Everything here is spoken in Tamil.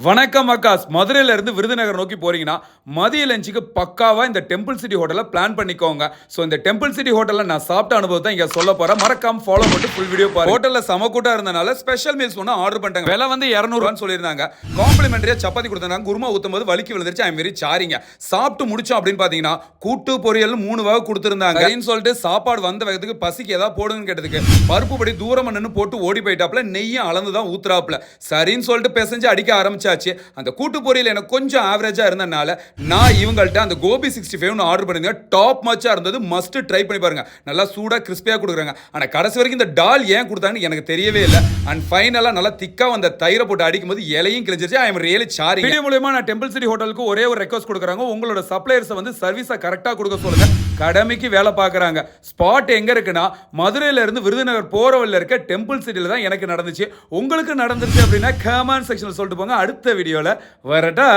வணக்கம் அக்காஸ். மதுரையில இருந்து விருதுநகர் நோக்கி போறீங்கன்னா மதிய லஞ்சுக்கு பக்காவா இந்த டெம்பிள் சிட்டி ஹோட்டல்ல பிளான் பண்ணிக்கோங்க. சோ இந்த டெம்பிள் சிட்டி ஹோட்டல்ல நான் சாப்பிட்ட அனுபவத்தை இங்க சொல்ல போறேன். மறக்காம ஃபாலோ பண்ணி ஃபுல் வீடியோ பாருங்க. ஹோட்டல்ல சம கூட்டா இருந்தனால ஸ்பெஷல் மீல்ஸ் ஒன்னு ஆர்டர் பண்ணிட்டாங்க. விலை வந்து 200 ரூபான்னு சொல்லிருந்தாங்க. காம்ப்ளிமெண்டரியா சப்பாத்தி கொடுத்தாங்க. குருமா ஊத்தும்போது வலிக்கு விழுந்துருச்சு. ஐ அம் வெரி சாரிங்க. சாப்பிட்டு முடிச்சோம் அப்படின்னு பாத்தீங்கன்னா கூட்டு பொரியல் 3 வகை கொடுத்திருந்தாங்க. சரின்னு சொல்லிட்டு சாப்பாடு வந்த வேகத்துக்கு பசிக்கு ஏதாவது போடுங்கன்னு கேட்டதுக்கு பருப்பு படி தூரம் நின்னு போட்டு ஓடி போயிட்டாப்ல. நெய்யும் அளந்துதான் ஊத்துறாப்ல. சரின்னு சொல்லிட்டு பேசஞ்சு அடிக்க ஆரம்பிச்சு. அந்த கூட்டு பொரியல் எனக்கு கொஞ்சம் ஆவரேஜா இருந்தனால நான் இவங்கள்ட்ட அந்த கோபி 65 ஆர்டர் பண்ணிருந்தேன். டாப் மச்சா இருந்தது. மஸ்ட் ட்ரை பண்ணி பாருங்க. நல்லா சூடா கிறிஸ்பியா கொடுக்குறாங்க. ஆனா கடைசி வரைக்கும் இந்த டால் ஏன் கொடுத்தாங்கன்னு எனக்கு தெரியவே இல்லை. அண்ட் ஃபைனலா நல்லா திக்கா அந்த தயிரை போட்டு அடிக்கும்போது இலையும் கிழிஞ்சிருச்சு. ஐ அம் ரியலி சாரி. வீடியோ மூலமா நான் டெம்பிள் சிட்டி ஹோட்டலுக்கு ஒரே ஒரு ரெக்வஸ்ட் கொடுக்குறாங்க. உங்களோட சப்ளையர்ஸ் வந்து சர்வீஸை கரெக்டா கொடுக்க சொல்லுங்க. கடமைக்கு வேலை பார்க்குறாங்க. ஸ்பாட் எங்க இருக்குன்னா மதுரையில இருந்து விருதுநகர் போற வழியில இருக்க டெம்பிள் சிட்டில தான் எனக்கு நடந்துச்சு. உங்களுக்கு நடந்துச்சு அப்படின்னா கமெண்ட் செக்ஷன்ல சொல்லிட்டு போங்க. அடுத்த வீடியோல வரட்டா.